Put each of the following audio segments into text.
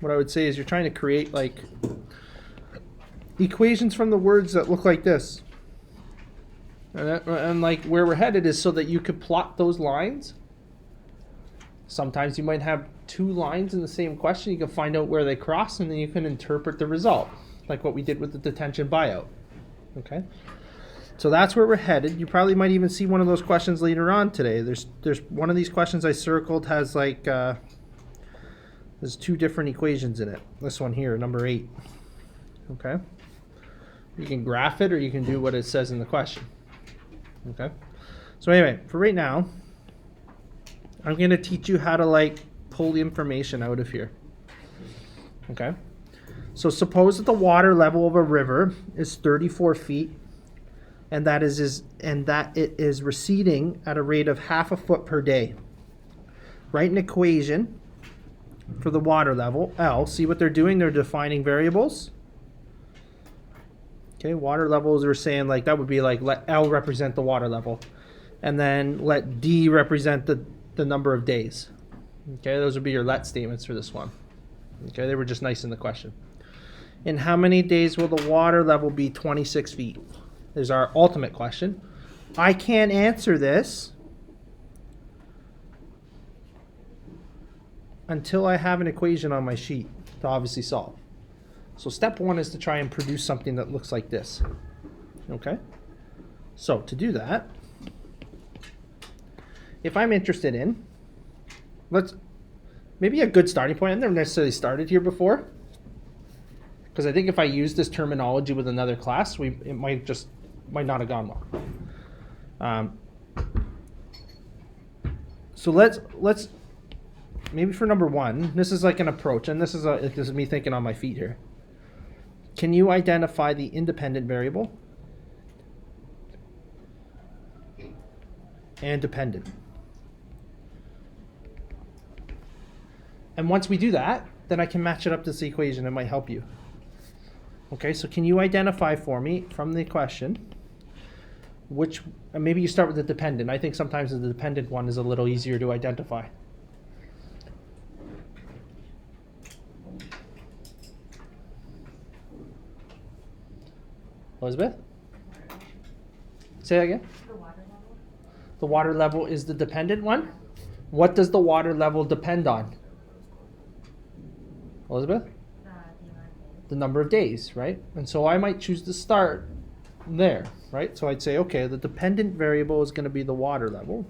what I would say is you're trying to create like equations from the words that look like this. And like where we're headed is so that you could plot those lines. Sometimes you might have two lines in the same question. You can find out where they cross, and then you can interpret the result, like what we did with the detention buyout. Okay, so that's where we're headed. You probably might even see one of those questions later on today. There's one of these questions I circled has like there's two different equations in it. This one here, number 8. Okay, you can graph it or you can do what it says in the question. Okay, so anyway, for right now, I'm going to teach you how to like pull the information out of here. Okay, so suppose that the water level of a river is 34 feet, and that it is receding at a rate of 1/2 foot per day. Write an equation for the water level, L. See what they're doing? They're defining variables. Okay, water levels, we're saying like that would be like let L represent the water level, and then let D represent the number of days. Okay, those would be your let statements for this one. Okay, they were just nice in the question. In how many days will the water level be 26 feet? Is our ultimate question. I can't answer this until I have an equation on my sheet to obviously solve. So step 1 is to try and produce something that looks like this. Okay? So to do that, if I'm interested in, maybe a good starting point, I've never necessarily started here before, because I think if I use this terminology with another class, it might not have gone well. So let's maybe for number 1, this is like an approach, and this is me thinking on my feet here. Can you identify the independent variable and dependent? And once we do that, then I can match it up to this equation. It might help you. Okay, so can you identify for me from the question maybe you start with the dependent. I think sometimes the dependent one is a little easier to identify. Elizabeth? Say that again? The water level. The water level is the dependent one? What does the water level depend on? Elizabeth? The number of days, right? And so I might choose to start there, right? So I'd say, okay, the dependent variable is going to be the water level.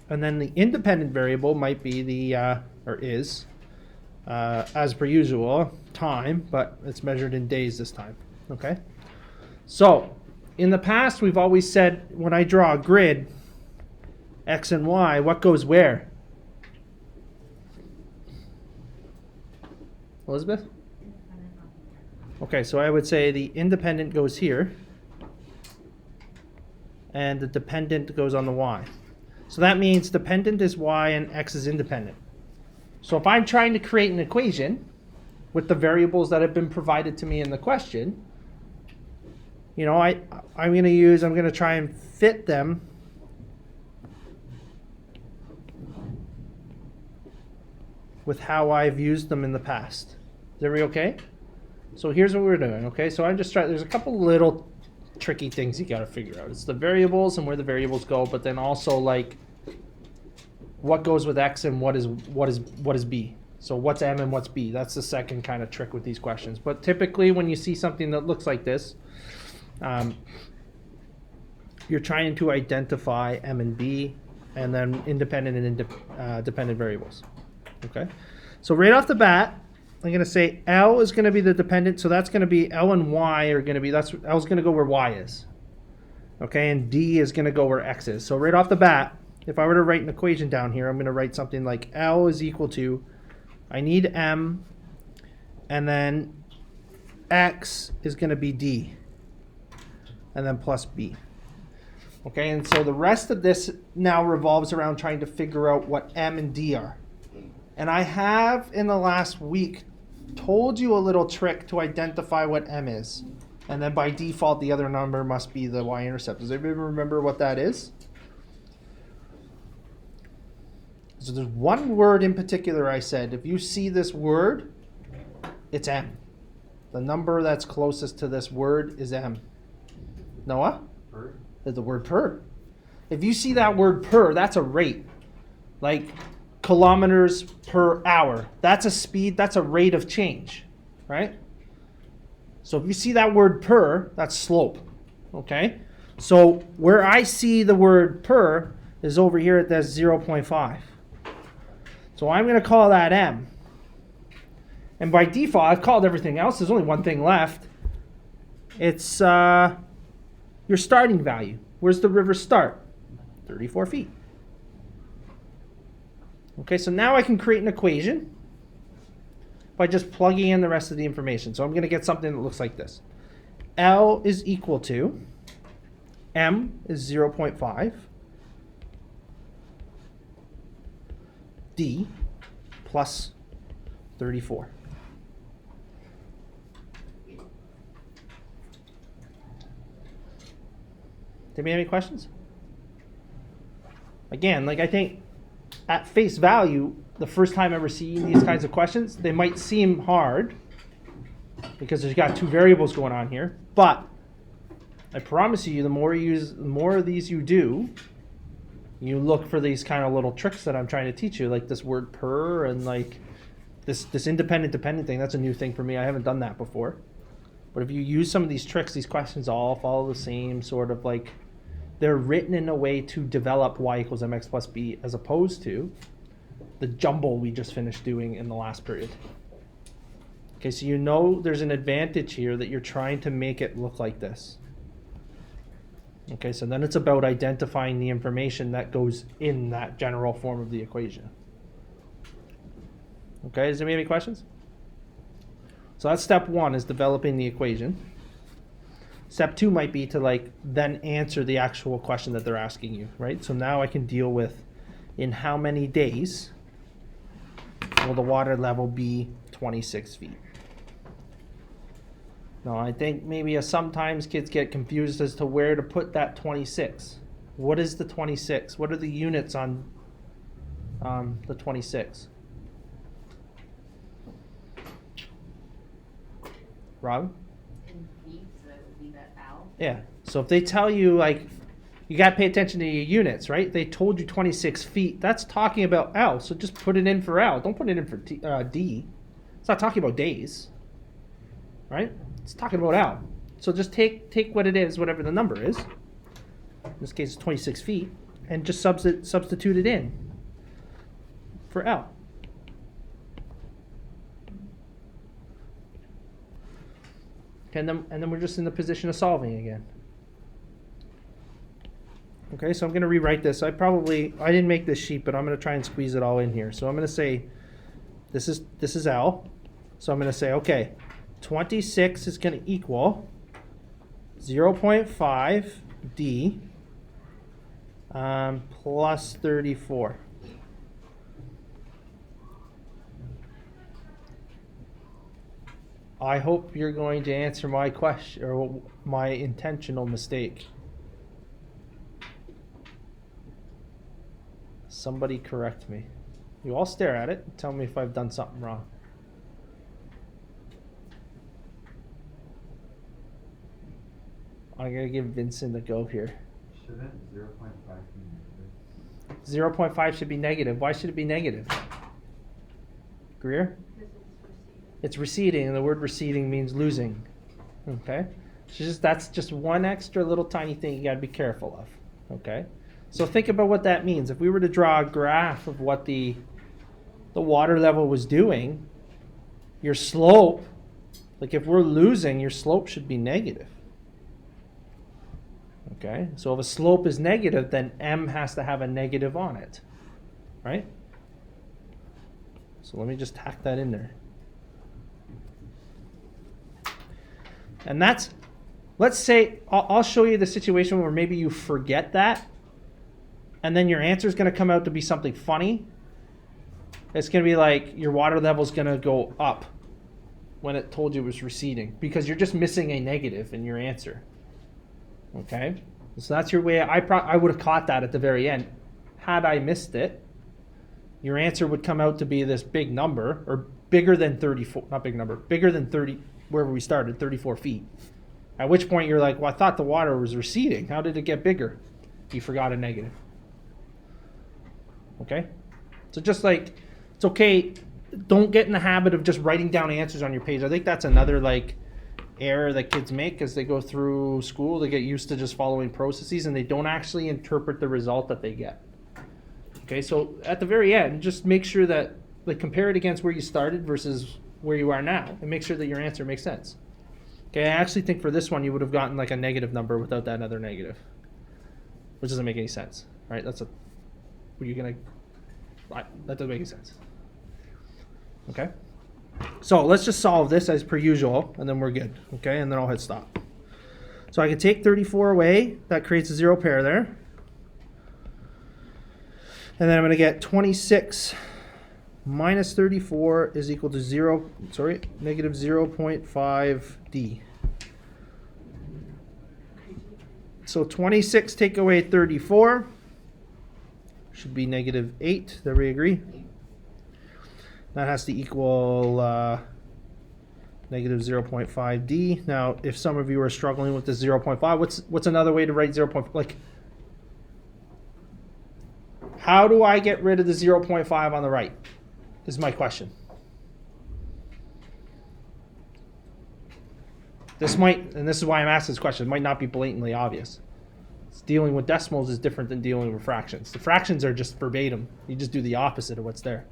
And then the independent variable might be as per usual, time, but it's measured in days this time, okay? So in the past, we've always said when I draw a grid, X and Y, what goes where? Elizabeth? Okay, so I would say the independent goes here, and the dependent goes on the Y. So that means dependent is Y and X is independent. So if I'm trying to create an equation with the variables that have been provided to me in the question, you know, I'm going to try and fit them with how I've used them in the past. Is everybody okay? So here's what we're doing, okay? So I'm just trying, there's a couple little tricky things you got to figure out. It's the variables and where the variables go, but then also like what goes with X and what is B. So what's M and what's B? That's the second kind of trick with these questions. But typically when you see something that looks like this, you're trying to identify M and B and then independent and dependent variables. Okay, so right off the bat, I'm going to say L is going to be the dependent, so that's going to be L and Y are going to be, L is going to go where Y is. Okay, and D is going to go where X is. So right off the bat, if I were to write an equation down here, I'm going to write something like L is equal to, I need M, and then X is going to be D, and then plus B. Okay, and so the rest of this now revolves around trying to figure out what M and D are. And I have, in the last week, told you a little trick to identify what M is. And then by default, the other number must be the y-intercept. Does everybody remember what that is? So there's one word in particular I said, if you see this word, it's M. The number that's closest to this word is M. Noah? Per? The word per. If you see that word per, that's a rate. Like kilometers per hour. That's a speed, that's a rate of change, right? So if you see that word per, that's slope, okay? So where I see the word per is over here at that 0.5. So I'm going to call that M. And by default, I've called everything else. There's only one thing left. It's your starting value. Where's the river start? 34 feet. Okay, so now I can create an equation by just plugging in the rest of the information. So I'm going to get something that looks like this. L is equal to, M is 0.5, D plus 34. Anybody have any questions? Again, like I think at face value, the first time ever seeing these kinds of questions, they might seem hard because there's got two variables going on here. But I promise you, the more of these you do, you look for these kind of little tricks that I'm trying to teach you, like this word per and like this independent dependent thing. That's a new thing for me. I haven't done that before. But if you use some of these tricks, these questions all follow the same sort of like, they're written in a way to develop y equals mx plus b as opposed to the jumble we just finished doing in the last period. Okay, so you know there's an advantage here that you're trying to make it look like this. Okay, so then it's about identifying the information that goes in that general form of the equation. Okay, does anybody have any questions? So that's step one, is developing the equation. Step two might be to like then answer the actual question that they're asking you, right? So now I can deal with, in how many days will the water level be 26 feet? Now I think maybe sometimes kids get confused as to where to put that 26. What is the 26? What are the units on the 26? Rob? In feet, so that would be that L. Yeah. So if they tell you, like, you got to pay attention to your units, right? They told you 26 feet. That's talking about L. So just put it in for L. Don't put it in for D. It's not talking about days, right? It's talking about L. So just take what it is, whatever the number is. In this case, it's 26 feet, and just substitute it in for L. And then we're just in the position of solving again. Okay, so I'm going to rewrite this. I didn't make this sheet, but I'm going to try and squeeze it all in here. So I'm going to say, this is L. So I'm going to say, okay, 26 is going to equal 0.5 D plus 34. I hope you're going to answer my question or my intentional mistake. Somebody correct me. You all stare at it and tell me if I've done something wrong. I'm going to give Vincent a go here. Shouldn't 0.5 be negative? 0.5 should be negative. Why should it be negative? Greer? It's receding, and the word receding means losing. Okay? That's just one extra little tiny thing you got to be careful of. Okay? So think about what that means. If we were to draw a graph of what the water level was doing, your slope, like if we're losing, your slope should be negative. Okay? So if a slope is negative, then M has to have a negative on it. Right? So let me just tack that in there. And that's, let's say, I'll show you the situation where maybe you forget that, and then your answer is going to come out to be something funny. It's going to be like your water level is going to go up when it told you it was receding, because you're just missing a negative in your answer. Okay? So that's your way. I would have caught that at the very end. Had I missed it, your answer would come out to be this big number, or bigger than 34, not big number, bigger than 30, wherever we started, 34 feet. At which point you're like, well, I thought the water was receding. How did it get bigger? You forgot a negative. Okay? So just like, it's okay, don't get in the habit of just writing down answers on your page. I think that's another like error that kids make as they go through school. They get used to just following processes and they don't actually interpret the result that they get. Okay, so at the very end, just make sure that, like, compare it against where you started versus where you are now, and make sure that your answer makes sense. Okay, I actually think for this one you would have gotten like a negative number without that other negative, which doesn't make any sense, right? That's a, what are you gonna, that doesn't make any sense. Okay, so let's just solve this as per usual, and then we're good. Okay, and then I'll hit stop. So I can take 34 away. That creates a zero pair there. And then I'm going to get 26 minus 34 is equal to negative 0.5d. So 26 take away 34 should be negative 8. There we agree. That has to equal negative 0.5d. Now, if some of you are struggling with the 0.5, what's another way to write 0.5? Like, how do I get rid of the 0.5 on the right? Is my question. This might, and this is why I'm asking this question, it might not be blatantly obvious. Dealing with decimals is different than dealing with fractions. The fractions are just verbatim. You just do the opposite of what's there.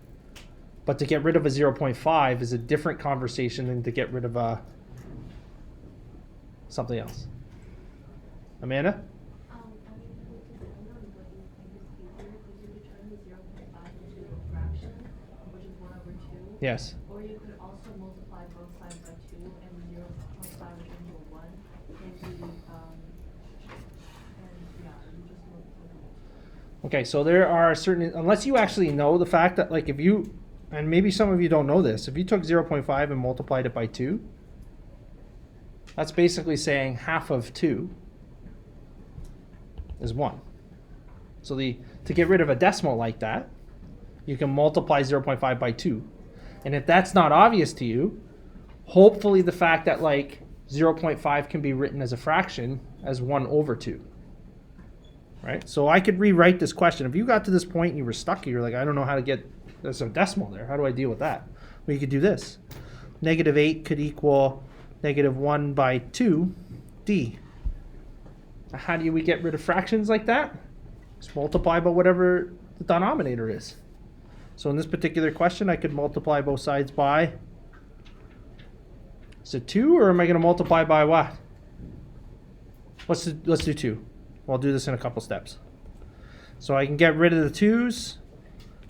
But to get rid of a 0.5 is a different conversation than to get rid of something else. Amanda? Yes. Or you could also multiply both sides by 2 and 0.5 into a 1. And yeah, you just multiply. Okay, so there are certain, unless you actually know the fact that, like, if you, and maybe some of you don't know this, if you took 0.5 and multiplied it by 2, that's basically saying half of 2 is 1. So to get rid of a decimal like that, you can multiply 0.5 by 2. And if that's not obvious to you, hopefully the fact that like 0.5 can be written as a fraction as 1 over 2. Right? So I could rewrite this question. If you got to this point and you were stuck, you're like, I don't know how to get, there's a decimal there. How do I deal with that? Well, you could do this. Negative 8 could equal negative 1 by 2 d. How do we get rid of fractions like that? Just multiply by whatever the denominator is. So in this particular question, I could multiply both sides by, is it 2, or am I going to multiply by what? Let's do 2. Well, I'll do this in a couple steps. So I can get rid of the 2's,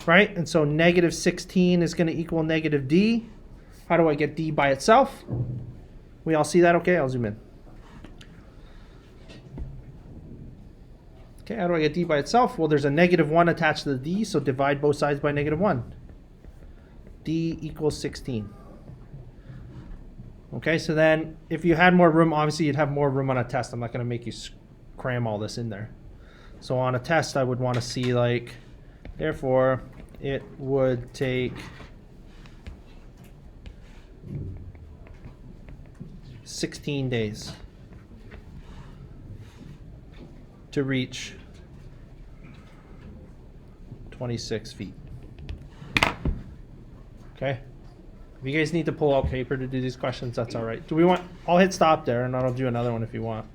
right? And so negative 16 is going to equal negative d. How do I get d by itself? We all see that? Okay, I'll zoom in. Okay, how do I get d by itself? Well, there's a negative 1 attached to the d, so divide both sides by negative 1. d equals 16. Okay, so then if you had more room, obviously you'd have more room on a test. I'm not going to make you cram all this in there. So on a test, I would want to see, like, therefore, it would take 16 days to reach 26 feet. Okay? If you guys need to pull out paper to do these questions, that's all right. Do we want, I'll hit stop there and I'll do another one if you want.